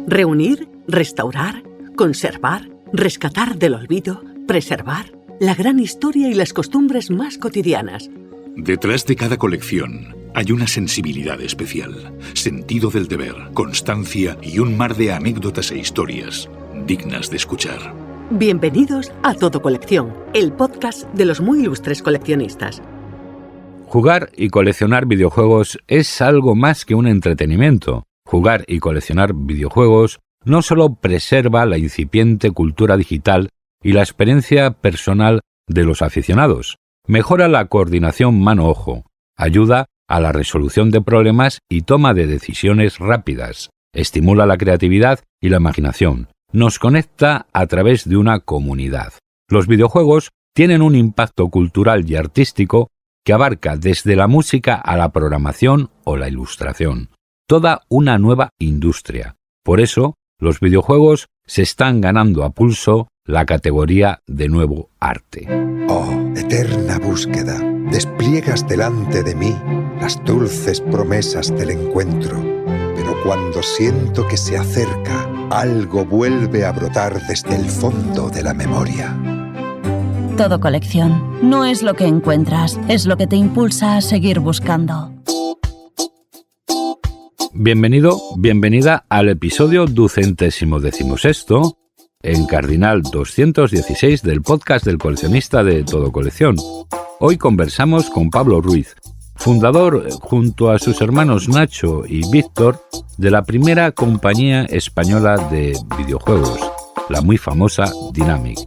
Reunir, restaurar, conservar, rescatar del olvido, preservar la gran historia y las costumbres más cotidianas. Detrás de cada colección hay una sensibilidad especial, sentido del deber, constancia y un mar de anécdotas e historias dignas de escuchar. Bienvenidos a Todo Colección, el podcast de los muy ilustres coleccionistas. Jugar y coleccionar videojuegos es algo más que un entretenimiento. Jugar y coleccionar videojuegos no solo preserva la incipiente cultura digital y la experiencia personal de los aficionados, mejora la coordinación mano-ojo, ayuda a la resolución de problemas y toma de decisiones rápidas, estimula la creatividad y la imaginación, nos conecta a través de una comunidad. Los videojuegos tienen un impacto cultural y artístico que abarca desde la música a la programación o la ilustración, toda una nueva industria. Por eso, los videojuegos se están ganando a pulso la categoría de nuevo arte. Oh, eterna búsqueda, despliegas delante de mí las dulces promesas del encuentro, pero cuando siento que se acerca, algo vuelve a brotar desde el fondo de la memoria. Todo Colección. No es lo que encuentras, es lo que te impulsa a seguir buscando. Bienvenido, bienvenida al episodio 216 en Cardinal 216 del podcast del coleccionista de Todo Colección. Hoy conversamos con Pablo Ruiz, fundador junto a sus hermanos Nacho y Víctor de la primera compañía española de videojuegos, la muy famosa Dynamic.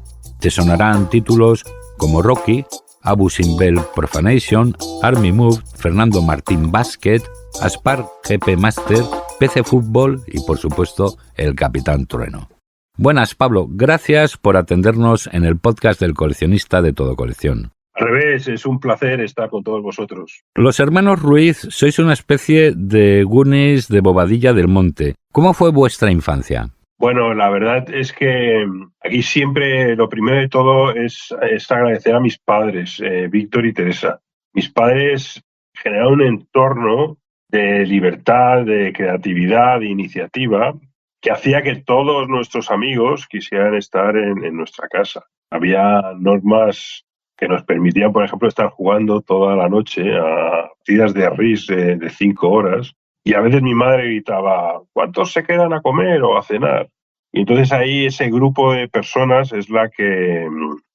Te sonarán títulos como Rocky, Abu Simbel Profanation, Army Move, Fernando Martín Basket, Aspar GP Master, PC Fútbol y, por supuesto, el Capitán Trueno. Buenas, Pablo. Gracias por atendernos en el podcast del coleccionista de Todo Colección. Al revés, es un placer estar con todos vosotros. Los hermanos Ruiz sois una especie de Goonies de Bobadilla del Monte. ¿Cómo fue vuestra infancia? Bueno, la verdad es que aquí siempre lo primero de todo es agradecer a mis padres, Víctor y Teresa. Mis padres generaron un entorno de libertad, de creatividad, de iniciativa, que hacía que todos nuestros amigos quisieran estar en nuestra casa. Había normas que nos permitían, por ejemplo, estar jugando toda la noche a partidas de RIS de 5 horas. Y a veces mi madre gritaba, ¿cuántos se quedan a comer o a cenar? Y entonces ahí ese grupo de personas es la que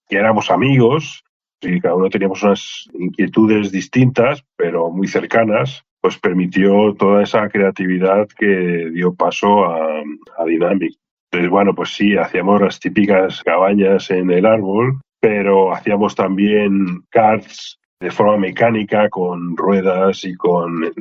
éramos amigos, y cada uno teníamos unas inquietudes distintas, pero muy cercanas, pues permitió toda esa creatividad que dio paso a Dynamic. Entonces, bueno, pues sí, hacíamos las típicas cabañas en el árbol, pero hacíamos también karts de forma mecánica, con ruedas y con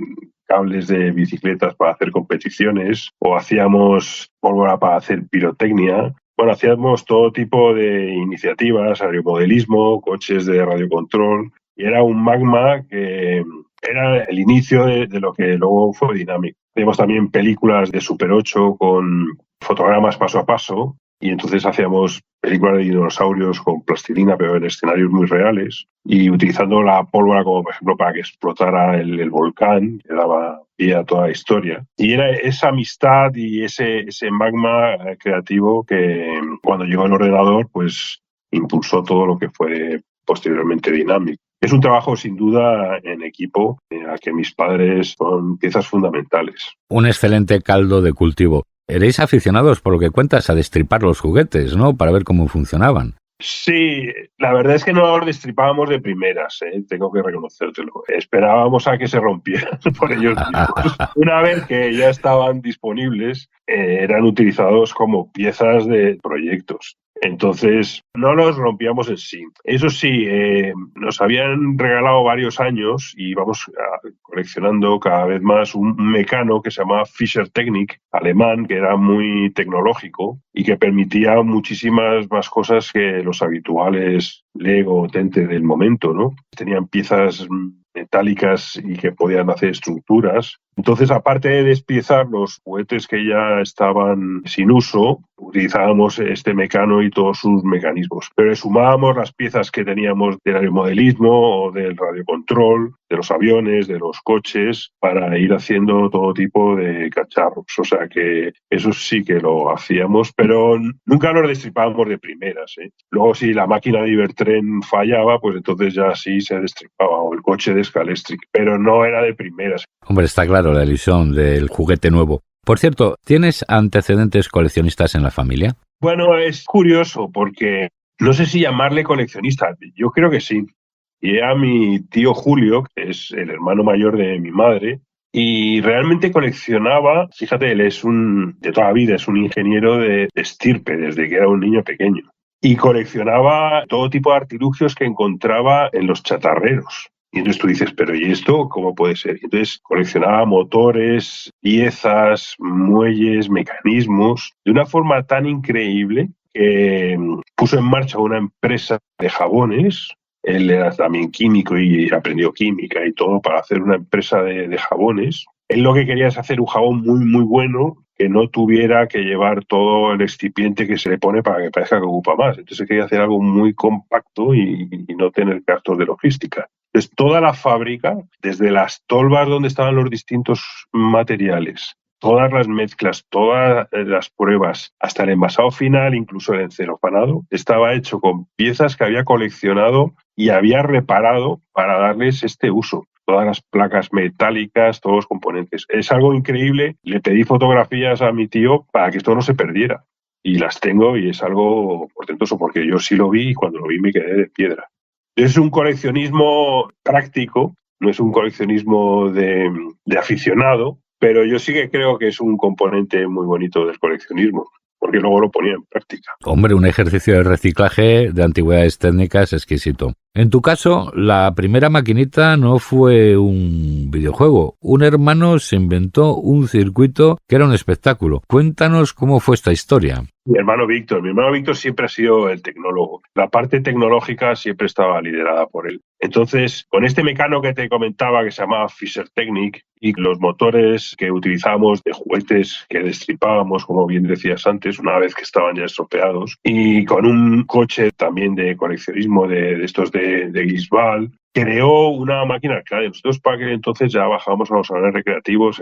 cables de bicicletas para hacer competiciones, o hacíamos pólvora para hacer pirotecnia. Bueno, hacíamos todo tipo de iniciativas, aeromodelismo, coches de radiocontrol, y era un magma que era el inicio de lo que luego fue Dynamic. Hacíamos también películas de Super 8 con fotogramas paso a paso, y entonces hacíamos películas de dinosaurios con plastilina, pero en escenarios muy reales, y utilizando la pólvora como, por ejemplo, para que explotara el volcán, que daba pie a toda la historia. Y era esa amistad y ese magma creativo que, cuando llegó el ordenador, pues impulsó todo lo que fue posteriormente Dynamic. Es un trabajo, sin duda, en equipo, al que mis padres son piezas fundamentales. Un excelente caldo de cultivo. Eréis aficionados, por lo que cuentas, a destripar los juguetes, ¿no? Para ver cómo funcionaban. Sí, la verdad es que no los destripábamos de primeras, tengo que reconocértelo. Esperábamos a que se rompieran por ellos mismos. Una vez que ya estaban disponibles, eran utilizados como piezas de proyectos. Entonces, no los rompíamos en sí. Eso sí, nos habían regalado varios años y íbamos coleccionando cada vez más un mecano que se llamaba Fischer Technik, alemán, que era muy tecnológico y que permitía muchísimas más cosas que los habituales Lego o Tente del momento, ¿no? Tenían piezas metálicas y que podían hacer estructuras. Entonces, aparte de despiezar los juguetes que ya estaban sin uso, utilizábamos este mecano y todos sus mecanismos. Pero le sumábamos las piezas que teníamos del aeromodelismo o del radiocontrol de los aviones, de los coches, para ir haciendo todo tipo de cacharros. O sea que eso sí que lo hacíamos, pero nunca los destripábamos de primeras, ¿eh? Luego si la máquina de Ibertren fallaba, pues entonces ya sí se destripaba, o el coche de Scalextric, pero no era de primeras. Hombre, está claro la ilusión del juguete nuevo. Por cierto, ¿tienes antecedentes coleccionistas en la familia? Bueno, es curioso porque no sé si llamarle coleccionista, yo creo que sí. Y era mi tío Julio, que es el hermano mayor de mi madre, y realmente coleccionaba, fíjate, él es de toda la vida, es un ingeniero de estirpe desde que era un niño pequeño. Y coleccionaba todo tipo de artilugios que encontraba en los chatarreros. Y entonces tú dices, pero ¿y esto cómo puede ser? Y entonces coleccionaba motores, piezas, muelles, mecanismos, de una forma tan increíble que puso en marcha una empresa de jabones. Él era también químico y aprendió química y todo para hacer una empresa de jabones. Él lo que quería es hacer un jabón muy, muy bueno, que no tuviera que llevar todo el excipiente que se le pone para que parezca que ocupa más. Entonces quería hacer algo muy compacto y no tener gastos de logística. Entonces toda la fábrica, desde las tolvas donde estaban los distintos materiales, todas las mezclas, todas las pruebas, hasta el envasado final, incluso el encerofanado, estaba hecho con piezas que había coleccionado y había reparado para darles este uso. Todas las placas metálicas, todos los componentes. Es algo increíble. Le pedí fotografías a mi tío para que esto no se perdiera. Y las tengo y es algo portentoso porque yo sí lo vi y cuando lo vi me quedé de piedra. Es un coleccionismo práctico, no es un coleccionismo de aficionado, pero yo sí que creo que es un componente muy bonito del coleccionismo, porque luego lo ponía en práctica. Hombre, un ejercicio de reciclaje de antigüedades técnicas exquisito. En tu caso, la primera maquinita no fue un videojuego. Un hermano se inventó un circuito que era un espectáculo. Cuéntanos cómo fue esta historia. Mi hermano Víctor siempre ha sido el tecnólogo. La parte tecnológica siempre estaba liderada por él. Entonces, con este mecano que te comentaba que se llamaba Fisher Technic y los motores que utilizábamos de juguetes que destripábamos, como bien decías antes, una vez que estaban ya estropeados, y con un coche también de coleccionismo de estos de Guisbal, creó una máquina arcade. Nosotros para aquel entonces ya bajábamos a los salones recreativos,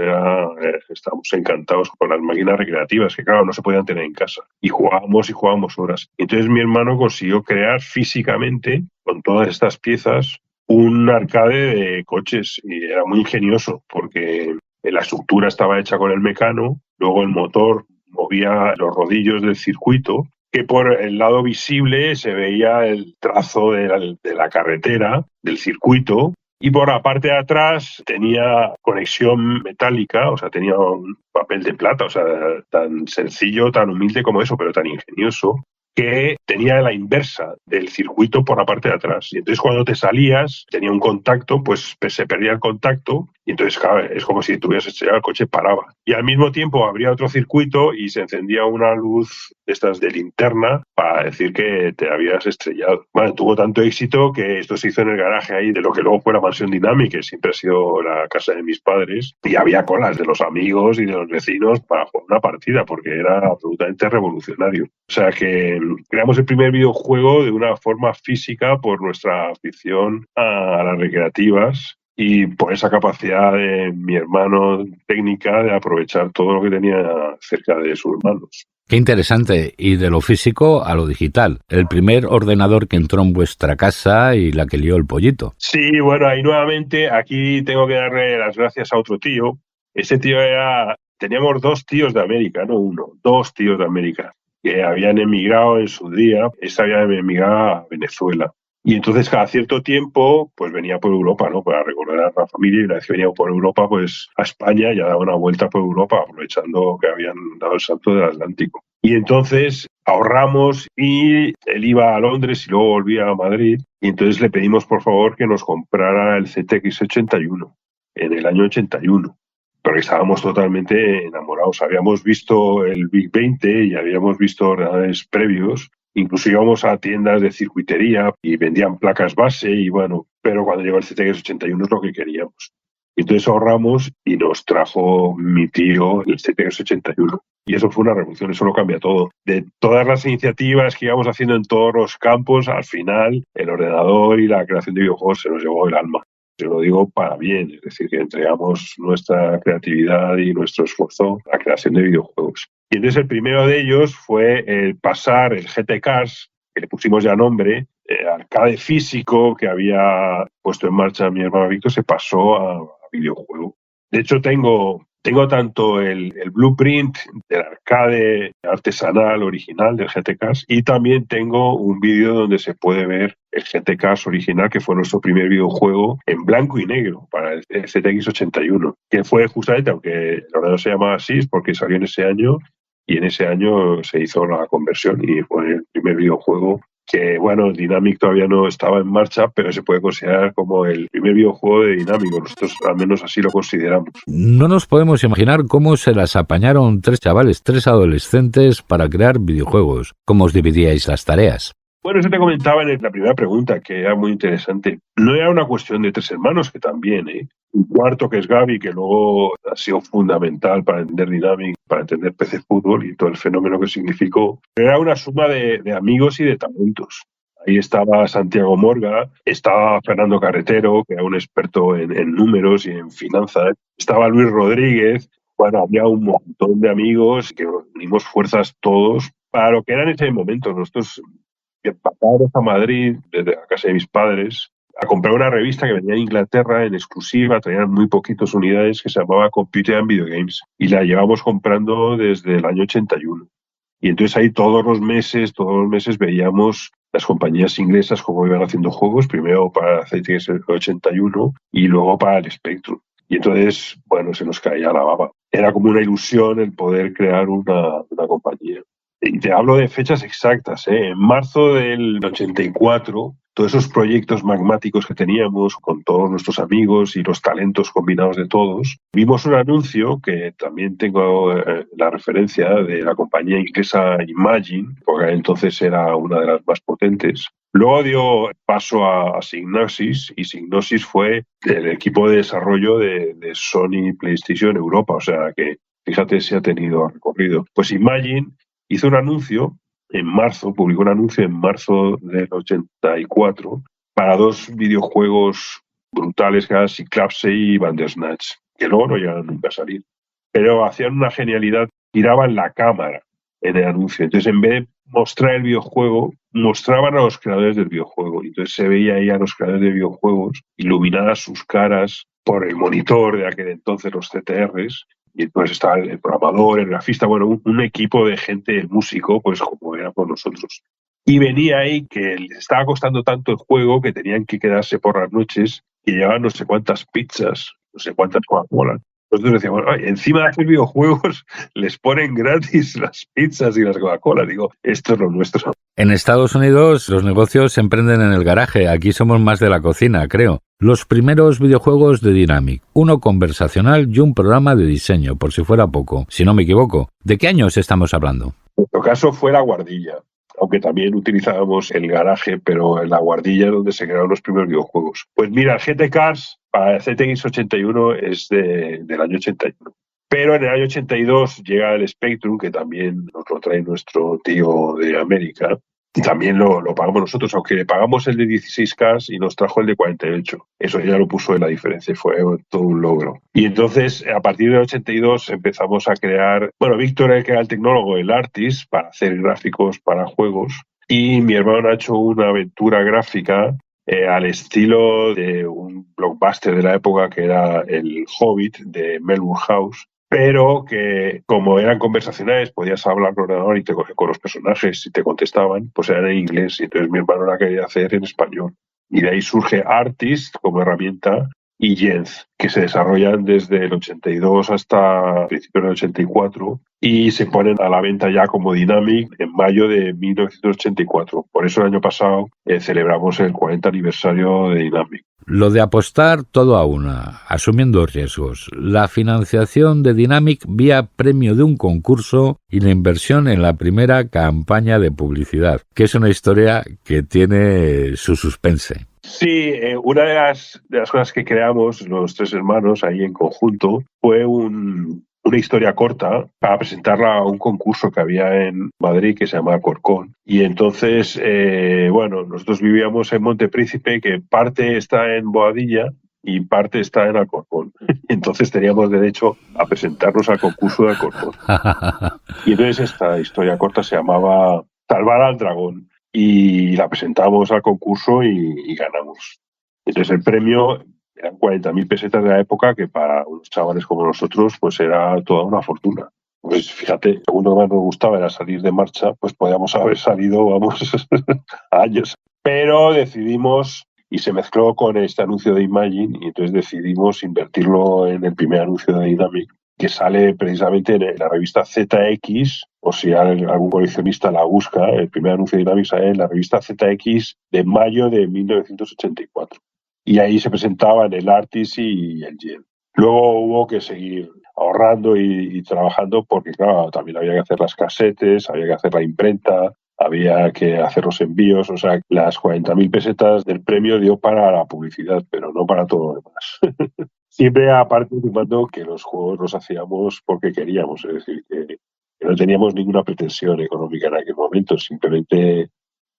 estábamos encantados con las máquinas recreativas, que claro, no se podían tener en casa. Y jugábamos horas. Entonces mi hermano consiguió crear físicamente, con todas estas piezas, un arcade de coches. Y era muy ingenioso, porque la estructura estaba hecha con el mecano, luego el motor movía los rodillos del circuito, que por el lado visible se veía el trazo de la carretera, del circuito, y por la parte de atrás tenía conexión metálica, o sea, tenía un papel de plata, o sea, tan sencillo, tan humilde como eso, pero tan ingenioso, que tenía la inversa del circuito por la parte de atrás. Y entonces cuando te salías, tenía un contacto, pues se perdía el contacto y entonces claro, es como si tuvieras estrellado el coche, paraba. Y al mismo tiempo abría otro circuito y se encendía una luz de estas de linterna para decir que te habías estrellado. Bueno, tuvo tanto éxito que esto se hizo en el garaje ahí de lo que luego fue la Mansión Dynamic, que siempre ha sido la casa de mis padres, y había colas de los amigos y de los vecinos para jugar una partida porque era absolutamente revolucionario. O sea que creamos el primer videojuego de una forma física por nuestra afición a las recreativas y por esa capacidad de mi hermano técnica de aprovechar todo lo que tenía cerca de sus manos. Qué interesante, y de lo físico a lo digital. El primer ordenador que entró en vuestra casa y la que lió el pollito. Sí, bueno, ahí nuevamente, aquí tengo que darle las gracias a otro tío. Ese tío teníamos dos tíos de América, no uno, dos tíos de América, que habían emigrado en su día. Este había emigrado a Venezuela. Y entonces cada cierto tiempo pues venía por Europa, ¿no? Para recordar a la familia, y una vez que venía por Europa pues a España ya daba una vuelta por Europa aprovechando que habían dado el salto del Atlántico. Y entonces ahorramos y él iba a Londres y luego volvía a Madrid y entonces le pedimos por favor que nos comprara el ZX 81 en el año 81. Porque estábamos totalmente enamorados. Habíamos visto el Big 20 y habíamos visto ordenadores previos. Incluso íbamos a tiendas de circuitería y vendían placas base y bueno, pero cuando llegó el ZX 81 es lo que queríamos. Entonces ahorramos y nos trajo mi tío el ZX 81. Y eso fue una revolución, eso lo cambia todo. De todas las iniciativas que íbamos haciendo en todos los campos, al final el ordenador y la creación de videojuegos se nos llevó el alma. Yo lo digo para bien, es decir, que entregamos nuestra creatividad y nuestro esfuerzo a la creación de videojuegos. Y entonces el primero de ellos fue el pasar el GT Cars, que le pusimos ya nombre, arcade físico que había puesto en marcha mi hermano Víctor, se pasó a videojuego. De hecho, tengo tanto el blueprint del arcade artesanal original del GT Cars y también tengo un vídeo donde se puede ver el GT Cars original, que fue nuestro primer videojuego en blanco y negro para el ZX81, que fue justamente, aunque el ordenador se llamaba así, porque salió en ese año y en ese año se hizo la conversión y fue el primer videojuego que, bueno, Dynamic todavía no estaba en marcha, pero se puede considerar como el primer videojuego de Dynamic. Nosotros al menos así lo consideramos. No nos podemos imaginar cómo se las apañaron 3 chavales, 3 adolescentes para crear videojuegos. ¿Cómo os dividíais las tareas? Bueno, eso te comentaba en la primera pregunta, que era muy interesante. No era una cuestión de 3 hermanos, que también, un cuarto, que es Gaby, que luego ha sido fundamental para entender Dynamic, para entender PC Fútbol y todo el fenómeno que significó. Era una suma de amigos y de talentos. Ahí estaba Santiago Morga, estaba Fernando Carretero, que era un experto en números y en finanzas, estaba Luis Rodríguez. Bueno, había un montón de amigos que unimos fuerzas todos para lo que era en ese momento. Nosotros pasamos a Madrid desde la casa de mis padres a comprar una revista que venía de Inglaterra en exclusiva, traían muy poquitas unidades, que se llamaba Computer and Video Games, y la llevamos comprando desde el año 81. Y entonces ahí todos los meses veíamos las compañías inglesas cómo iban haciendo juegos, primero para el ZX81 y luego para el Spectrum. Y entonces, bueno, se nos caía la baba. Era como una ilusión el poder crear una compañía. Y te hablo de fechas exactas, En marzo del 84, todos esos proyectos magmáticos que teníamos con todos nuestros amigos y los talentos combinados de todos, vimos un anuncio que también tengo la referencia de la compañía inglesa Imagine, porque entonces era una de las más potentes. Luego dio paso a Psygnosis, y Psygnosis fue el equipo de desarrollo de Sony PlayStation Europa, o sea que fíjate si ha tenido recorrido. Pues Imagine hizo un anuncio en marzo, publicó un anuncio en marzo del 84 para 2 videojuegos brutales, que eran Cyclops y Bandersnatch, que luego no llegaron nunca a salir. Pero hacían una genialidad, tiraban la cámara en el anuncio. Entonces, en vez de mostrar el videojuego, mostraban a los creadores del videojuego. Entonces se veía ahí a los creadores de videojuegos iluminadas sus caras por el monitor de aquel entonces, los CTRs. Y entonces estaba el programador, el grafista, bueno, un equipo de gente, músico, pues como éramos nosotros. Y venía ahí que les estaba costando tanto el juego que tenían que quedarse por las noches y llevaban no sé cuántas pizzas, no sé cuántas Coca-Cola. Nosotros decíamos, encima de hacer videojuegos les ponen gratis las pizzas y las Coca-Cola. Digo, esto es lo nuestro. En Estados Unidos los negocios se emprenden en el garaje. Aquí somos más de la cocina, creo. Los primeros videojuegos de Dynamic, uno conversacional y un programa de diseño, por si fuera poco, si no me equivoco. ¿De qué años estamos hablando? En nuestro caso fue La Guardilla, aunque también utilizábamos el garaje, pero en La Guardilla es donde se crearon los primeros videojuegos. Pues mira, el GT Cars para el ZX81 es del año 81. Pero en el año 82 llega el Spectrum, que también nos lo trae nuestro tío de América, y también lo pagamos nosotros, aunque le pagamos el de 16K y nos trajo el de 48. Eso ya lo puso en la diferencia, fue todo un logro. Y entonces, a partir del 82 empezamos a crear, bueno, Víctor era el que era el tecnólogo, el artist, para hacer gráficos para juegos, y mi hermano ha hecho una aventura gráfica al estilo de un blockbuster de la época que era El Hobbit de Melbourne House, pero que como eran conversacionales, podías hablar con el ordenador y con los personajes y te contestaban, pues eran en inglés, y entonces mi hermano la quería hacer en español. Y de ahí surge Artist como herramienta y Jens, que se desarrollan desde el 82 hasta principios del 84 y se ponen a la venta ya como Dynamic en mayo de 1984. Por eso el año pasado celebramos el 40 aniversario de Dynamic. Lo de apostar todo a una, asumiendo riesgos, la financiación de Dynamic vía premio de un concurso y la inversión en la primera campaña de publicidad, que es una historia que tiene su suspense. Sí, una de las cosas que creamos los 3 hermanos ahí en conjunto fue una historia corta para presentarla a un concurso que había en Madrid que se llama Corcón. Y entonces, bueno, nosotros vivíamos en Montepríncipe, que parte está en Boadilla y parte está en Alcorcón. Entonces teníamos derecho a presentarnos al concurso de Alcorcón. Y entonces esta historia corta se llamaba Salvar al Dragón y la presentamos al concurso y ganamos. Entonces el premio eran 40.000 pesetas de la época, que para unos chavales como nosotros pues era toda una fortuna. Pues fíjate, lo segundo que más nos gustaba era salir de marcha, pues podíamos haber salido, vamos, años. Pero decidimos, y se mezcló con este anuncio de Imagine, y entonces decidimos invertirlo en el primer anuncio de Dynamic, que sale precisamente en la revista ZX, o si algún coleccionista la busca, el primer anuncio de Dynamic sale en la revista ZX de mayo de 1984. Y ahí se presentaban el Artis y el Yen. Luego hubo que seguir ahorrando y trabajando porque, claro, también había que hacer las casetes, había que hacer la imprenta, había que hacer los envíos. O sea, las 40.000 pesetas del premio dio para la publicidad, pero no para todo lo demás. Siempre aparte sumando que los juegos los hacíamos porque queríamos, es decir, que no teníamos ninguna pretensión económica en aquel momento, simplemente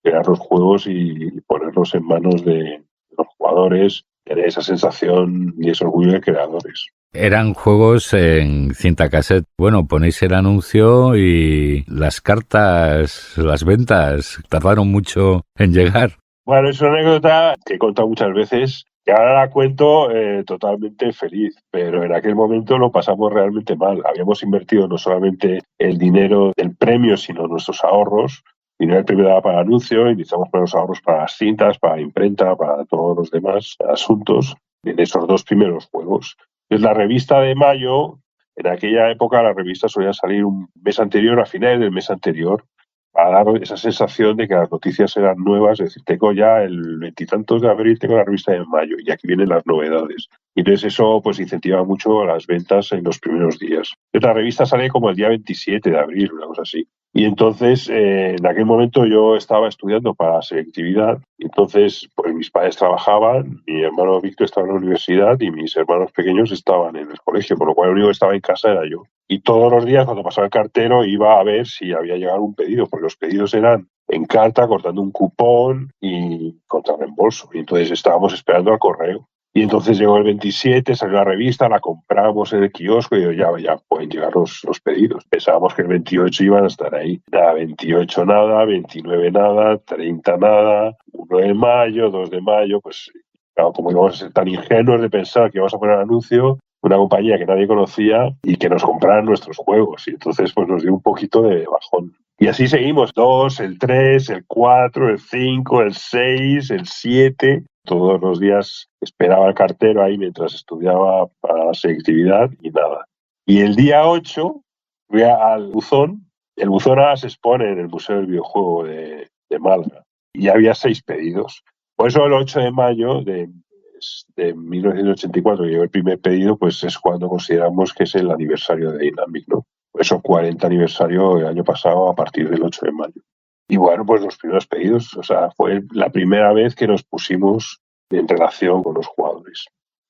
crear los juegos y ponerlos en manos de los jugadores, tener esa sensación y ese orgullo de creadores. Eran juegos en cinta cassette. Bueno, ponéis el anuncio y las cartas, las ventas, tardaron mucho en llegar. Bueno, es una anécdota que he contado muchas veces, que ahora la cuento totalmente feliz, pero en aquel momento lo pasamos realmente mal. Habíamos invertido no solamente el dinero del premio, sino nuestros ahorros. Y no el premio daba para el anuncio, y necesitamos poner los ahorros para las cintas, para la imprenta, para todos los demás asuntos en esos dos primeros juegos. Entonces, la revista de mayo, en aquella época la revista solía salir un mes anterior, a finales del mes anterior, para dar esa sensación de que las noticias eran nuevas. Es decir, tengo ya el 20 y tantos de abril, tengo la revista de mayo, y aquí vienen las novedades. Y entonces eso pues incentiva mucho las ventas en los primeros días. La revista sale como el día 27 de abril, una cosa así. Y entonces, en aquel momento yo estaba estudiando para selectividad, y entonces pues mis padres trabajaban, mi hermano Víctor estaba en la universidad y mis hermanos pequeños estaban en el colegio, con lo cual el único que estaba en casa era yo. Y todos los días, cuando pasaba el cartero, iba a ver si había llegado un pedido, porque los pedidos eran en carta, cortando un cupón y contra reembolso. Y entonces estábamos esperando al correo. Y entonces llegó el 27, salió la revista, la compramos en el kiosco y ya pueden llegar los pedidos. Pensábamos que el 28 iban a estar ahí. Nada, 28 nada, 29 nada, 30 nada, 1 de mayo, 2 de mayo, pues claro, como íbamos a ser tan ingenuos de pensar que íbamos a poner anuncio, una compañía que nadie conocía y que nos compraran nuestros juegos. Y entonces pues nos dio un poquito de bajón. Y así seguimos, 2, el 3, el 4, el 5, el 6, el 7... Todos los días esperaba el cartero ahí mientras estudiaba para la selectividad y nada. Y el día 8 fui al buzón. El buzón ahora se expone en el Museo del Videojuego de Málaga. Y había 6 pedidos. Por eso el 8 de mayo de 1984, que llegó el primer pedido, pues es cuando consideramos que es el aniversario de Dynamic, ¿no? Por eso 40 aniversario el año pasado a partir del 8 de mayo. Y bueno, pues los primeros pedidos, o sea, fue la primera vez que nos pusimos en relación con los jugadores.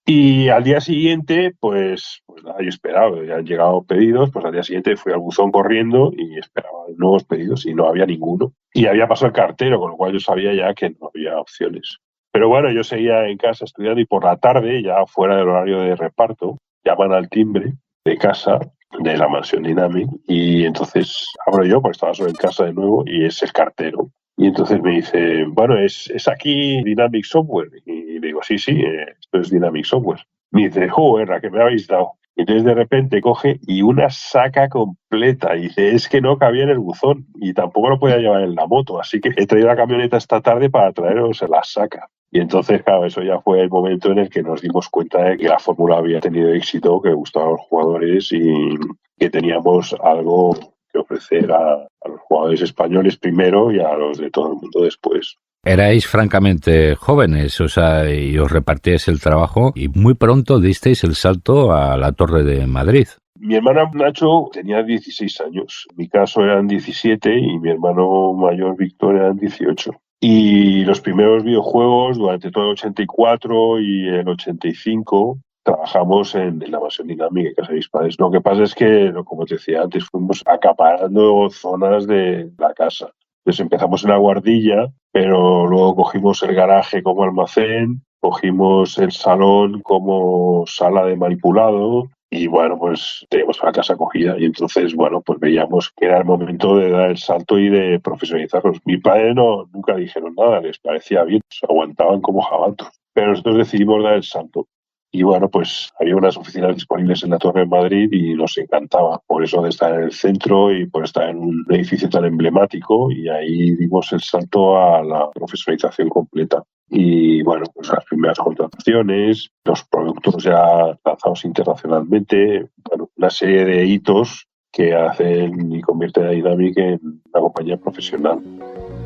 Y al día siguiente, pues nada, yo esperaba, ya han llegado pedidos, pues al día siguiente fui al buzón corriendo y esperaba nuevos pedidos y no había ninguno. Y había pasado el cartero, con lo cual yo sabía ya que no había opciones. Pero bueno, yo seguía en casa estudiando y por la tarde, ya fuera del horario de reparto, llaman al timbre de casa de la mansión Dynamic y entonces abro yo, porque estaba solo en casa de nuevo, y es el cartero. Y entonces me dice, bueno, ¿es aquí Dynamic Software? Y le digo, sí, esto es Dynamic Software. Me dice, joder, ¿a qué me habéis dado? Y entonces de repente coge y una saca completa. Y dice, es que no cabía en el buzón y tampoco lo podía llevar en la moto. Así que he traído la camioneta esta tarde para traeros la saca. Y entonces, claro, eso ya fue el momento en el que nos dimos cuenta de que la fórmula había tenido éxito, que gustaba a los jugadores y que teníamos algo que ofrecer a los jugadores españoles primero y a los de todo el mundo después. Erais francamente jóvenes, o sea, y os repartíais el trabajo y muy pronto disteis el salto a la Torre de Madrid. Mi hermana Nacho tenía 16 años, en mi caso eran 17 y mi hermano mayor Víctor eran 18. Y los primeros videojuegos durante todo el 84 y el 85 trabajamos en la mansión Dynamic en casa de mis padres. Lo que pasa es que, como te decía antes, fuimos acaparando zonas de la casa. Entonces empezamos en la guardilla, pero luego cogimos el garaje como almacén, cogimos el salón como sala de manipulado y bueno, pues teníamos una casa acogida y entonces, bueno, pues veíamos que era el momento de dar el salto y de profesionalizarlos. Mi padre nunca dijeron nada, les parecía bien, se aguantaban como jabatos, pero nosotros decidimos dar el salto. Y bueno, pues había unas oficinas disponibles en la Torre de Madrid y nos encantaba por eso de estar en el centro y por estar en un edificio tan emblemático, y ahí dimos el salto a la profesionalización completa. Y bueno, pues las primeras contrataciones, los productos ya lanzados internacionalmente, bueno, una serie de hitos que hacen y convierten a Dynamic en una compañía profesional.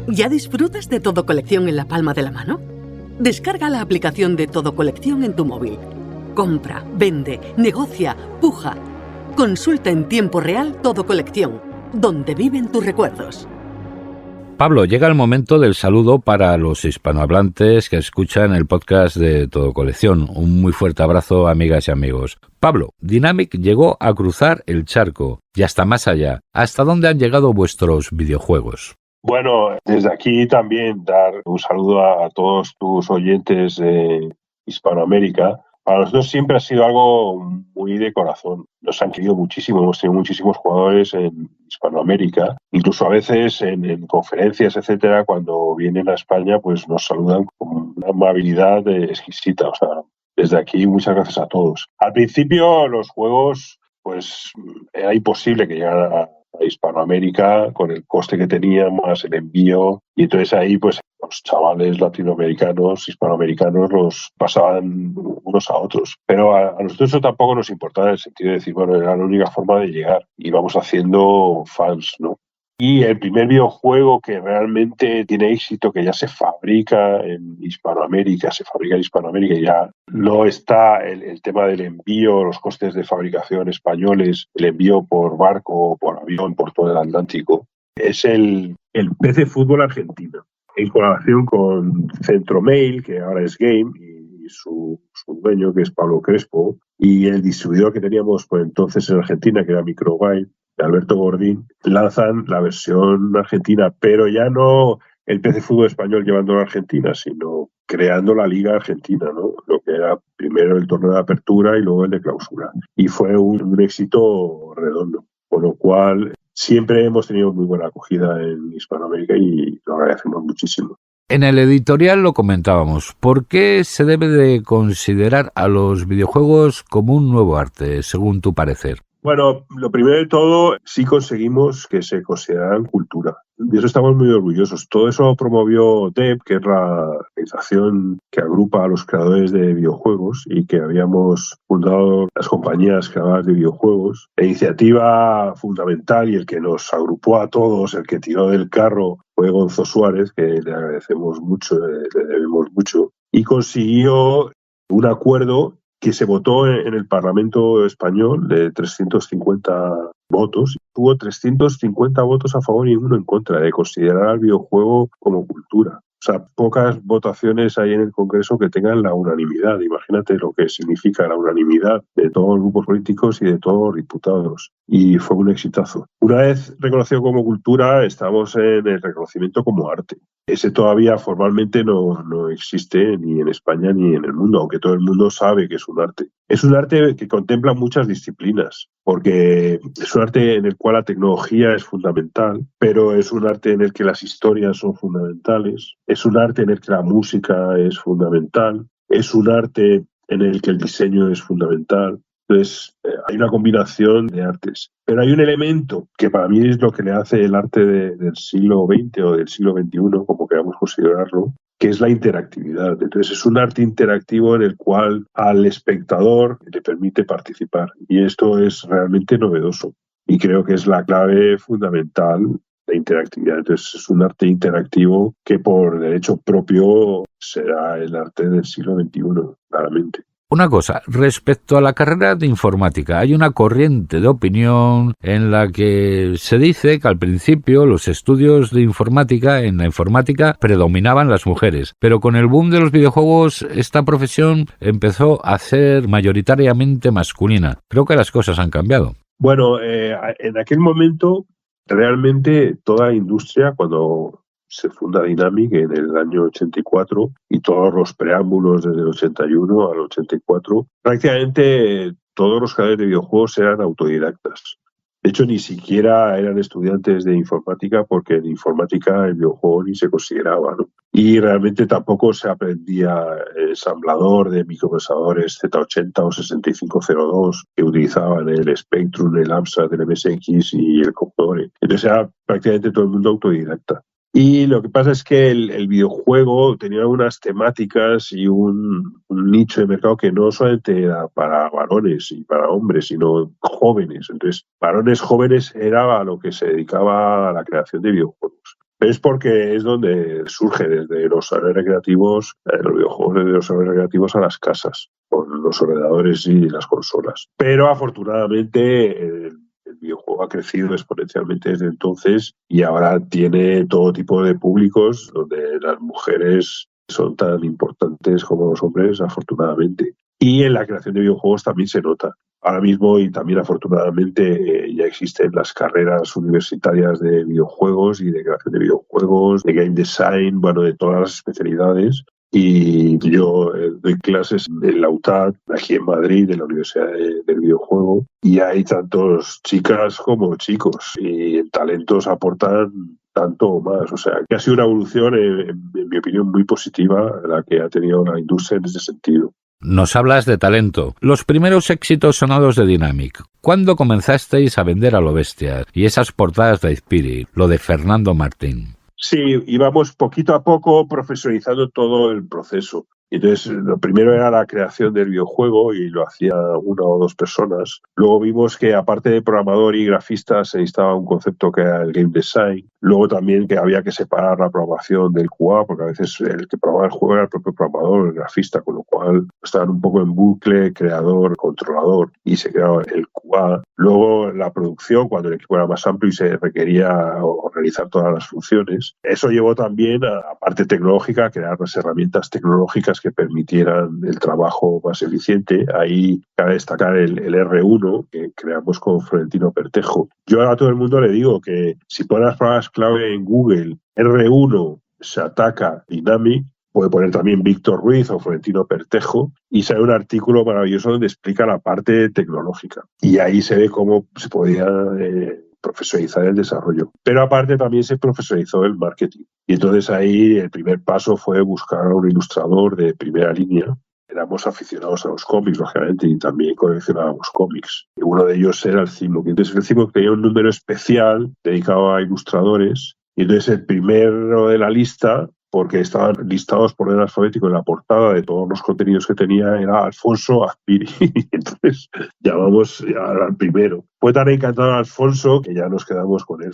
¿Ya disfrutas de Todo Colección en la palma de la mano? Descarga la aplicación de Todo Colección en tu móvil. Compra, vende, negocia, puja. Consulta en tiempo real Todo Colección, donde viven tus recuerdos. Pablo, llega el momento del saludo para los hispanohablantes que escuchan el podcast de Todo Colección. Un muy fuerte abrazo, amigas y amigos. Pablo, Dynamic llegó a cruzar el charco y hasta más allá. ¿Hasta dónde han llegado vuestros videojuegos? Bueno, desde aquí también dar un saludo a todos tus oyentes de Hispanoamérica. Para nosotros siempre ha sido algo muy de corazón. Nos han querido muchísimo, hemos tenido muchísimos jugadores en Hispanoamérica. Incluso a veces en conferencias, etcétera, cuando vienen a España, pues nos saludan con una amabilidad exquisita. O sea, desde aquí, muchas gracias a todos. Al principio, los juegos, pues era imposible que llegaran a Hispanoamérica con el coste que tenía más el envío, y entonces ahí pues los chavales latinoamericanos, hispanoamericanos los pasaban unos a otros, pero a nosotros eso tampoco nos importaba, en el sentido de decir, bueno, era la única forma de llegar, íbamos haciendo fans, ¿no? Y el primer videojuego que realmente tiene éxito, que ya se fabrica en Hispanoamérica, y ya no está el tema del envío, los costes de fabricación españoles, el envío por barco o por avión por todo el Atlántico, es el PC Fútbol Argentina, en colaboración con Centromail, que ahora es Game, y su dueño, que es Pablo Crespo, y el distribuidor que teníamos por entonces en Argentina, que era Microbyte, de Alberto Gordín, lanzan la versión argentina, pero ya no el PC Fútbol español llevándolo a Argentina, sino creando la Liga Argentina, ¿no? Lo que era primero el torneo de apertura y luego el de clausura. Y fue un éxito redondo, con lo cual siempre hemos tenido muy buena acogida en Hispanoamérica y lo agradecemos muchísimo. En el editorial lo comentábamos. ¿Por qué se debe de considerar a los videojuegos como un nuevo arte, según tu parecer? Bueno, lo primero de todo, sí conseguimos que se consideraran cultura. De eso estamos muy orgullosos. Todo eso lo promovió DEV, que es la organización que agrupa a los creadores de videojuegos y que habíamos fundado las compañías creadoras de videojuegos. La iniciativa fundamental y el que nos agrupó a todos, el que tiró del carro, fue Gonzo Suárez, que le agradecemos mucho, le debemos mucho, y consiguió un acuerdo que se votó en el Parlamento español de 350 votos. Tuvo 350 votos a favor y uno en contra de considerar al videojuego como cultura. O sea, pocas votaciones hay en el Congreso que tengan la unanimidad. Imagínate lo que significa la unanimidad de todos los grupos políticos y de todos los diputados. Y fue un exitazo. Una vez reconocido como cultura, estamos en el reconocimiento como arte. Ese todavía formalmente no existe ni en España ni en el mundo, aunque todo el mundo sabe que es un arte. Es un arte que contempla muchas disciplinas, porque es un arte en el cual la tecnología es fundamental, pero es un arte en el que las historias son fundamentales, es un arte en el que la música es fundamental, es un arte en el que el diseño es fundamental. Entonces, hay una combinación de artes. Pero hay un elemento que para mí es lo que le hace el arte del siglo XX o del siglo XXI, como queramos considerarlo, que es la interactividad. Entonces, es un arte interactivo en el cual al espectador le permite participar. Y esto es realmente novedoso. Y creo que es la clave fundamental de interactividad. Entonces, es un arte interactivo que por derecho propio será el arte del siglo XXI, claramente. Una cosa, respecto a la carrera de informática, hay una corriente de opinión en la que se dice que al principio los estudios de informática, en la informática, predominaban las mujeres, pero con el boom de los videojuegos esta profesión empezó a ser mayoritariamente masculina. Creo que las cosas han cambiado. Bueno, en aquel momento realmente toda la industria, cuando se funda Dynamic en el año 84 y todos los preámbulos desde el 81 al 84, prácticamente todos los creadores de videojuegos eran autodidactas. De hecho, ni siquiera eran estudiantes de informática, porque en informática el videojuego ni se consideraba, ¿no? Y realmente tampoco se aprendía ensamblador de microprocesadores Z80 o 6502 que utilizaban el Spectrum, el Amstrad, el MSX y el Commodore. Entonces era prácticamente todo el mundo autodidacta. Y lo que pasa es que el videojuego tenía unas temáticas y un nicho de mercado que no solamente era para varones y para hombres, sino jóvenes. Entonces, varones jóvenes era a lo que se dedicaba a la creación de videojuegos. Es porque es donde surge desde los salones recreativos, los videojuegos desde los salones recreativos a las casas, con los ordenadores y las consolas. Pero afortunadamente el videojuego ha crecido exponencialmente desde entonces y ahora tiene todo tipo de públicos donde las mujeres son tan importantes como los hombres, afortunadamente. Y en la creación de videojuegos también se nota. Ahora mismo, y también afortunadamente, ya existen las carreras universitarias de videojuegos y de creación de videojuegos, de game design, bueno, de todas las especialidades. Y yo doy clases en la UTAD, aquí en Madrid, en la Universidad del Videojuego, y hay tantos chicas como chicos, y en talentos aportan tanto o más. O sea, que ha sido una evolución, en mi opinión, muy positiva la que ha tenido la industria en ese sentido. Nos hablas de talento. Los primeros éxitos sonados de Dynamic. ¿Cuándo comenzasteis a vender a lo bestia? Y esas portadas de Spirit, lo de Fernando Martín. Sí, íbamos poquito a poco profesionalizando todo el proceso. Entonces, lo primero era la creación del videojuego y lo hacía una o dos personas. Luego vimos que, aparte de programador y grafista, se necesitaba un concepto que era el game design. Luego también que había que separar la programación del QA, porque a veces el que programaba el juego era el propio programador, el grafista, con lo cual estaban un poco en bucle, creador, controlador, y se creaba el QA. Luego la producción, cuando el equipo era más amplio y se requería realizar todas las funciones. Eso llevó también a la parte tecnológica, a crear las herramientas tecnológicas que permitieran el trabajo más eficiente. Ahí cabe destacar el R1 que creamos con Florentino Pertejo. Yo a todo el mundo le digo que si pones las palabras clave en Google, R1 se ataca Dynamic, puede poner también Víctor Ruiz o Florentino Pertejo y sale un artículo maravilloso donde explica la parte tecnológica. Y ahí se ve cómo se podía profesionalizar el desarrollo. Pero aparte también se profesionalizó el marketing. Y entonces ahí el primer paso fue buscar a un ilustrador de primera línea. Éramos aficionados a los cómics, lógicamente, y también coleccionábamos cómics. Y uno de ellos era el CIMOC. Entonces el CIMOC tenía un número especial dedicado a ilustradores. Y entonces el primero de la lista, porque estaban listados por orden alfabético en la portada de todos los contenidos que tenía, era Alfonso Azpiri. Entonces llamamos al primero. Fue tan encantado Alfonso que ya nos quedamos con él.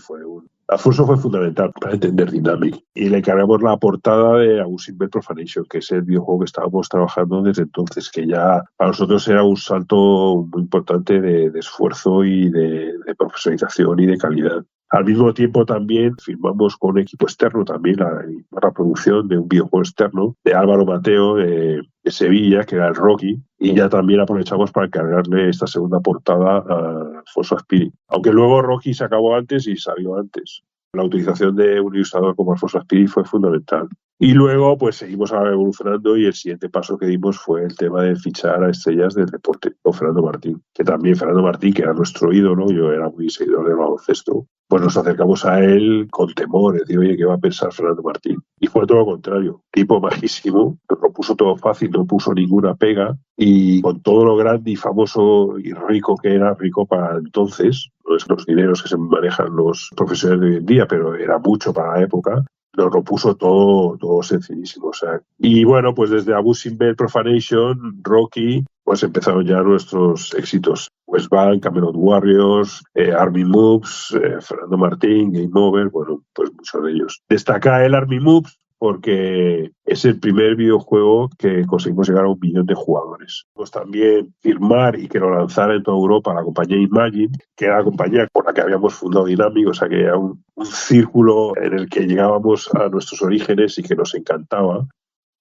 Alfonso fue fundamental para entender Dynamic. Y le encargamos la portada de Abusing Bell Profanation, que es el videojuego que estábamos trabajando desde entonces, que ya para nosotros era un salto muy importante de esfuerzo y de profesionalización y de calidad. Al mismo tiempo también firmamos con un equipo externo también la producción de un videojuego externo de Álvaro Mateo de Sevilla, que era el Rocky, y ya también aprovechamos para encargarle esta segunda portada a Alfonso Azpiri. Aunque luego Rocky se acabó antes y salió antes. La utilización de un ilustrador como Alfonso Azpiri fue fundamental. Y luego pues seguimos evolucionando y el siguiente paso que dimos fue el tema de fichar a estrellas del deporte con Fernando Martín, que también Fernando Martín, que era nuestro ídolo, yo era muy seguidor del baloncesto, pues nos acercamos a él con temor, decir, oye, ¿qué va a pensar Fernando Martín? Y fue todo lo contrario, tipo majísimo, nos lo puso todo fácil, no puso ninguna pega, y con todo lo grande y famoso y rico que era, rico para entonces, no es los dineros que se manejan los profesionales de hoy en día, pero era mucho para la época, nos lo puso todo sencillísimo. O sea. Y bueno, pues desde Abusing Bell Profanation, Rocky, pues empezaron ya nuestros éxitos. Westbank, Camelot Warriors, Army Moves, Fernando Martín, Game Over, bueno, pues muchos de ellos. Destaca el Army Moves porque es el primer videojuego que conseguimos llegar a 1 millón de jugadores. Pues también firmar y que lo lanzara en toda Europa la compañía Imagine, que era la compañía por la que habíamos fundado Dynamic, o sea que era un círculo en el que llegábamos a nuestros orígenes y que nos encantaba.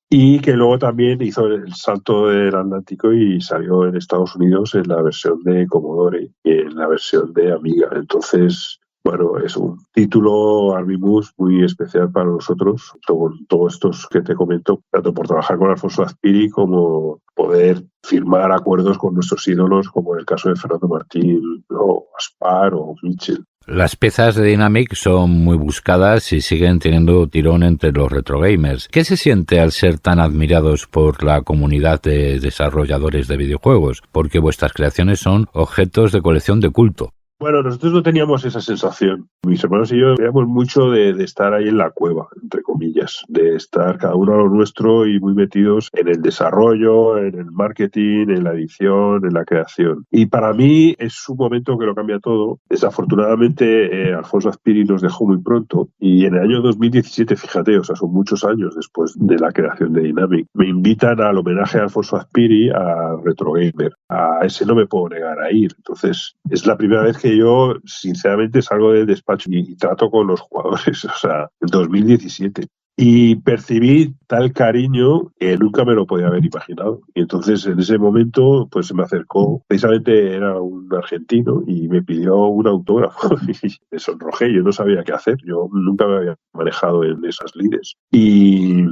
Y que luego también hizo el salto del Atlántico y salió en Estados Unidos en la versión de Commodore y en la versión de Amiga. Entonces Bueno, es un título Arbimus muy especial para nosotros, con todos estos que te comento, tanto por trabajar con Alfonso Azpiri como poder firmar acuerdos con nuestros ídolos, como en el caso de Fernando Martín, o Aspar o Mitchell. Las piezas de Dynamic son muy buscadas y siguen teniendo tirón entre los retrogamers. ¿Qué se siente al ser tan admirados por la comunidad de desarrolladores de videojuegos? Porque vuestras creaciones son objetos de colección de culto. Bueno, nosotros no teníamos esa sensación. Mis hermanos y yo veíamos mucho de estar ahí en la cueva, entre comillas, de estar cada uno a lo nuestro y muy metidos en el desarrollo, en el marketing, en la edición, en la creación. Y para mí es un momento que lo cambia todo. Desafortunadamente, Alfonso Azpiri nos dejó muy pronto y en el año 2017, fíjate, o sea, son muchos años después de la creación de Dynamic, me invitan al homenaje a Alfonso Azpiri a Retrogamer. A ese no me puedo negar a ir. Entonces, es la primera vez que yo, sinceramente, salgo del despacho y trato con los jugadores, o sea, en 2017. Y percibí tal cariño que nunca me lo podía haber imaginado. Y entonces, en ese momento, pues se me acercó, precisamente era un argentino, y me pidió un autógrafo. Y me sonrojé, yo no sabía qué hacer. Yo nunca me había manejado en esas lides. Y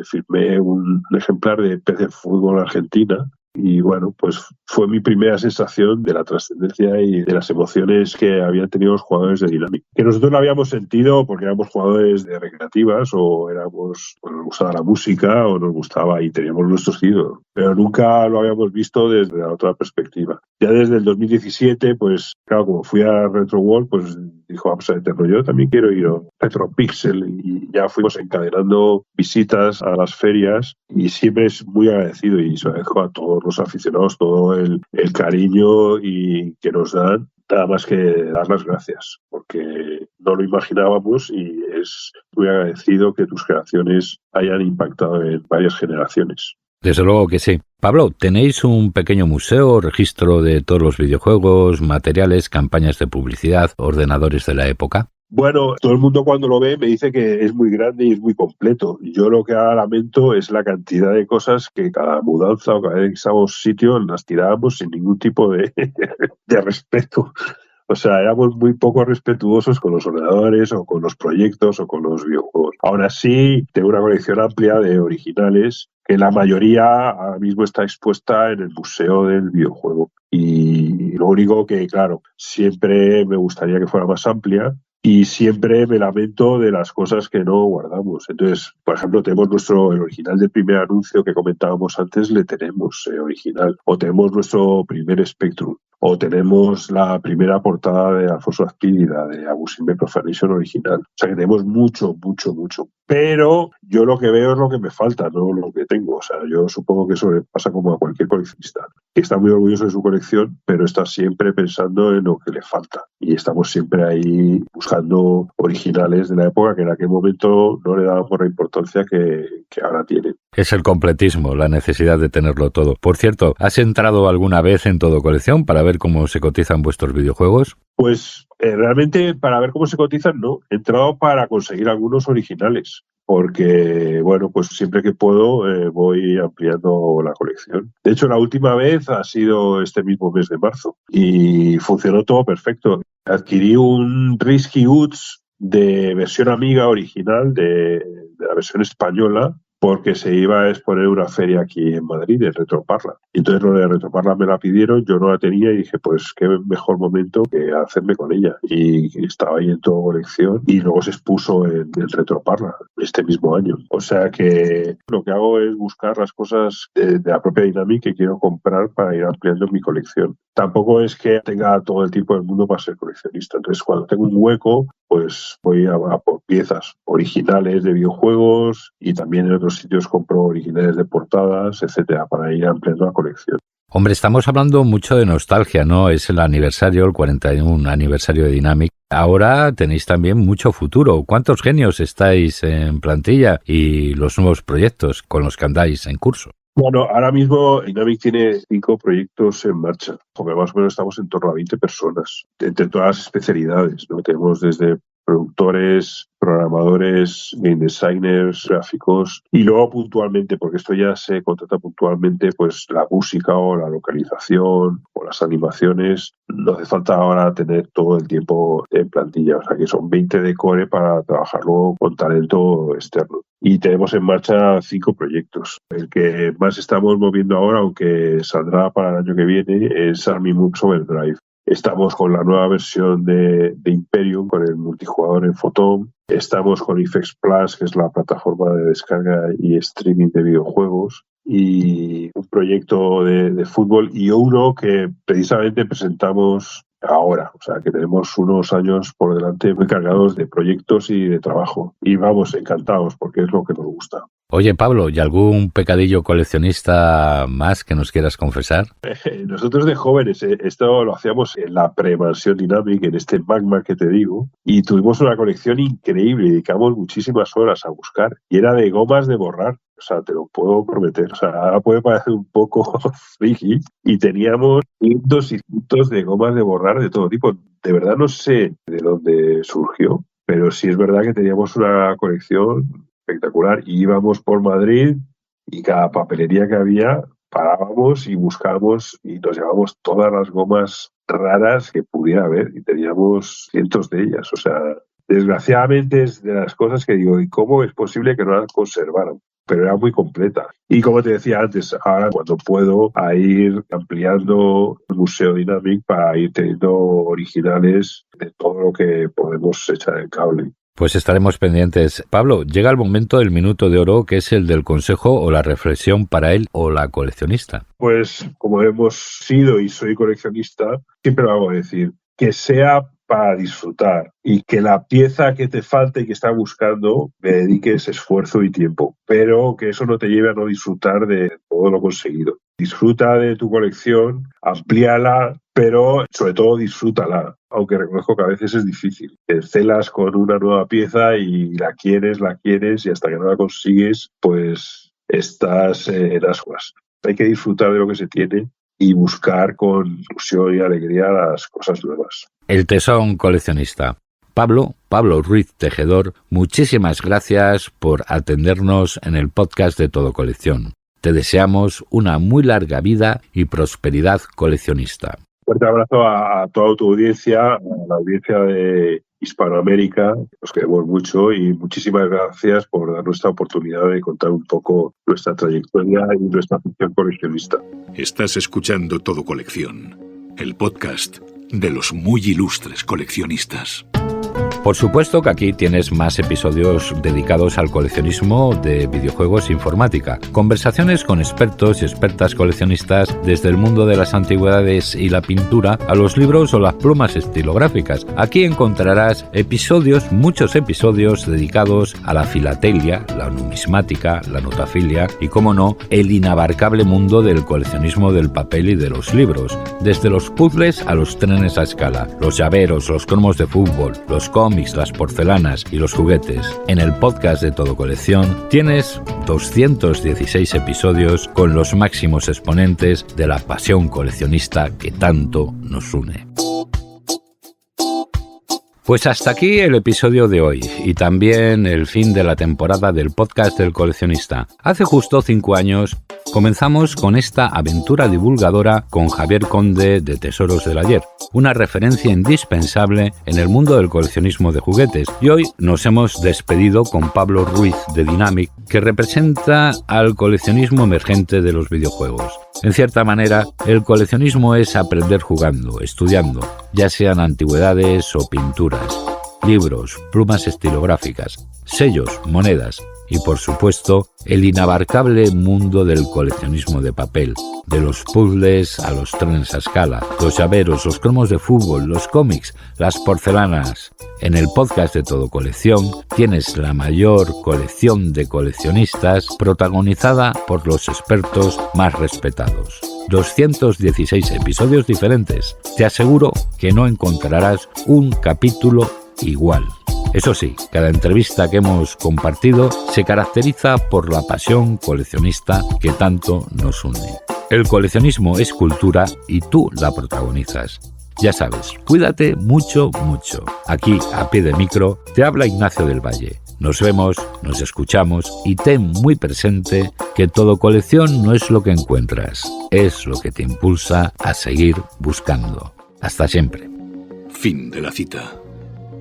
firmé un ejemplar de PC Fútbol Argentina. Y bueno, pues fue mi primera sensación de la trascendencia y de las emociones que habían tenido los jugadores de Dynamic. Que nosotros lo habíamos sentido porque éramos jugadores de recreativas o éramos, pues nos gustaba la música o nos gustaba y teníamos nuestros ídolos. Pero nunca lo habíamos visto desde la otra perspectiva. Ya desde el 2017, pues claro, como fui a Retro World, pues dijo, vamos a meterlo. Yo también quiero ir a Retropixel y ya fuimos encadenando visitas a las ferias y siempre es muy agradecido y se agradezco a todos los aficionados todo el cariño y que nos dan, nada más que dar las gracias porque no lo imaginábamos y es muy agradecido que tus creaciones hayan impactado en varias generaciones. Desde luego que sí. Pablo, ¿tenéis un pequeño museo, registro de todos los videojuegos, materiales, campañas de publicidad, ordenadores de la época? Bueno, todo el mundo cuando lo ve me dice que es muy grande y es muy completo. Yo lo que ahora lamento es la cantidad de cosas que cada mudanza o cada vez que estábamos sitio las tirábamos sin ningún tipo de respeto. O sea, éramos muy poco respetuosos con los ordenadores o con los proyectos o con los videojuegos. Ahora sí, tengo una colección amplia de originales que la mayoría ahora mismo está expuesta en el Museo del Videojuego. Y lo único que, claro, siempre me gustaría que fuera más amplia y siempre me lamento de las cosas que no guardamos. Entonces, por ejemplo, tenemos el original del primer anuncio que comentábamos antes, le tenemos original. O tenemos nuestro primer Spectrum. O tenemos la primera portada de Alfonso Azpiri, la de Abusive Profanation original. O sea que tenemos mucho. Pero yo lo que veo es lo que me falta, no lo que tengo. O sea, yo supongo que eso le pasa como a cualquier coleccionista, que está muy orgulloso de su colección, pero está siempre pensando en lo que le falta. Y estamos siempre ahí buscando originales de la época que en aquel momento no le dábamos la importancia que ahora tienen. Es el completismo, la necesidad de tenerlo todo. Por cierto, ¿has entrado alguna vez en Todo Colección para ver cómo se cotizan vuestros videojuegos? Pues realmente para ver cómo se cotizan no. He entrado para conseguir algunos originales. Porque, bueno, pues siempre que puedo voy ampliando la colección. De hecho, la última vez ha sido este mismo mes de marzo y funcionó todo perfecto. Adquirí un Risky Woods de versión Amiga original de la versión española porque se iba a exponer una feria aquí en Madrid, en Retroparla. Y entonces lo de Retroparla me la pidieron, yo no la tenía y dije, pues qué mejor momento que hacerme con ella. Y estaba ahí en Todo Colección y luego se expuso en Retroparla este mismo año. O sea que lo que hago es buscar las cosas de la propia Dynamic que quiero comprar para ir ampliando mi colección. Tampoco es que tenga todo el tiempo del mundo para ser coleccionista. Entonces, cuando tengo un hueco, pues voy a por piezas originales de videojuegos y también en otros sitios compro originales de portadas, etcétera, para ir ampliando la colección. Hombre, estamos hablando mucho de nostalgia, ¿no? Es el aniversario, el 41 aniversario de Dynamic. Ahora tenéis también mucho futuro. ¿Cuántos genios estáis en plantilla y los nuevos proyectos con los que andáis en curso? Bueno, ahora mismo Dynamic tiene 5 proyectos en marcha, porque más o menos estamos en torno a 20 personas, entre todas las especialidades, ¿no? Tenemos desde productores, programadores, game designers, gráficos, y luego puntualmente, porque esto ya se contrata puntualmente, pues la música o la localización o las animaciones. No hace falta ahora tener todo el tiempo en plantilla, o sea que son 20 de core para trabajar luego con talento externo. Y tenemos en marcha 5 proyectos. El que más estamos moviendo ahora, aunque saldrá para el año que viene, es Army Moods Overdrive. Estamos con la nueva versión de Imperium, con el multijugador en Photon. Estamos con Ifex Plus, que es la plataforma de descarga y streaming de videojuegos. Y un proyecto de fútbol y uno que precisamente presentamos ahora. O sea, que tenemos unos años por delante muy cargados de proyectos y de trabajo. Y vamos, encantados, porque es lo que nos gusta. Oye, Pablo, ¿y algún pecadillo coleccionista más que nos quieras confesar? Nosotros de jóvenes, esto lo hacíamos en la pre-Mansión Dynamic, en este magma que te digo, y tuvimos una colección increíble, dedicamos muchísimas horas a buscar, y era de gomas de borrar. O sea, te lo puedo prometer. O sea, ahora puede parecer un poco friki. Y teníamos cientos y cientos de gomas de borrar de todo tipo. De verdad no sé de dónde surgió, pero sí es verdad que teníamos una colección espectacular. Y íbamos por Madrid y cada papelería que había parábamos y buscábamos y nos llevábamos todas las gomas raras que pudiera haber. Y teníamos cientos de ellas. O sea, desgraciadamente es de las cosas que digo, ¿y cómo es posible que no las conservaran? Pero era muy completa. Y como te decía antes, ahora cuando puedo a ir ampliando el Museo Dynamic para ir teniendo originales de todo lo que podemos echar en cable. Pues estaremos pendientes. Pablo, llega el momento del minuto de oro, que es el del consejo o la reflexión para él o la coleccionista. Pues como hemos sido y soy coleccionista, siempre lo hago decir, que sea para disfrutar y que la pieza que te falta y que estás buscando le dediques esfuerzo y tiempo, pero que eso no te lleve a no disfrutar de todo lo conseguido. Disfruta de tu colección, amplíala, pero sobre todo disfrútala, aunque reconozco que a veces es difícil. Te celas con una nueva pieza y la quieres y hasta que no la consigues, pues estás en ascuas. Hay que disfrutar de lo que se tiene y buscar con ilusión y alegría las cosas nuevas. El tesón coleccionista. Pablo Ruiz Tejedor, muchísimas gracias por atendernos en el podcast de Todo Colección. Te deseamos una muy larga vida y prosperidad coleccionista. Fuerte abrazo a toda tu audiencia, a la audiencia de Hispanoamérica, os queremos mucho y muchísimas gracias por darnos esta oportunidad de contar un poco nuestra trayectoria y nuestra afición coleccionista. Estás escuchando Todo Colección, el podcast de los muy ilustres coleccionistas. Por supuesto que aquí tienes más episodios dedicados al coleccionismo de videojuegos e informática. Conversaciones con expertos y expertas coleccionistas desde el mundo de las antigüedades y la pintura a los libros o las plumas estilográficas. Aquí encontrarás muchos episodios dedicados a la filatelia, la numismática, la notafilia y, como no, el inabarcable mundo del coleccionismo del papel y de los libros. Desde los puzzles a los trenes a escala, los llaveros, los cromos de fútbol, los cómics, las porcelanas y los juguetes. En el podcast de Todo Colección tienes 216 episodios con los máximos exponentes de la pasión coleccionista que tanto nos une. Pues hasta aquí el episodio de hoy y también el fin de la temporada del podcast del coleccionista. Hace justo 5 años comenzamos con esta aventura divulgadora con Javier Conde de Tesoros del Ayer, una referencia indispensable en el mundo del coleccionismo de juguetes. Y hoy nos hemos despedido con Pablo Ruiz de Dynamic, que representa al coleccionismo emergente de los videojuegos. En cierta manera, el coleccionismo es aprender jugando, estudiando, ya sean antigüedades o pinturas, libros, plumas estilográficas, sellos, monedas y, por supuesto, el inabarcable mundo del coleccionismo de papel, de los puzzles a los trenes a escala, los llaveros, los cromos de fútbol, los cómics, las porcelanas. En el podcast de Todo Colección tienes la mayor colección de coleccionistas protagonizada por los expertos más respetados. 216 episodios diferentes. Te aseguro que no encontrarás un capítulo igual. Eso sí, cada entrevista que hemos compartido se caracteriza por la pasión coleccionista que tanto nos une. El coleccionismo es cultura y tú la protagonizas. Ya sabes, cuídate mucho, mucho. Aquí, a pie de micro, te habla Ignacio del Valle. Nos vemos, nos escuchamos y ten muy presente que todo colección no es lo que encuentras, es lo que te impulsa a seguir buscando. Hasta siempre. Fin de la cita.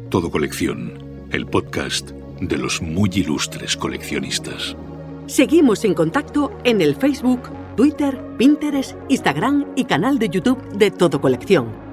Todo Colección, el podcast de los muy ilustres coleccionistas. Seguimos en contacto en el Facebook, Twitter, Pinterest, Instagram y canal de YouTube de Todo Colección.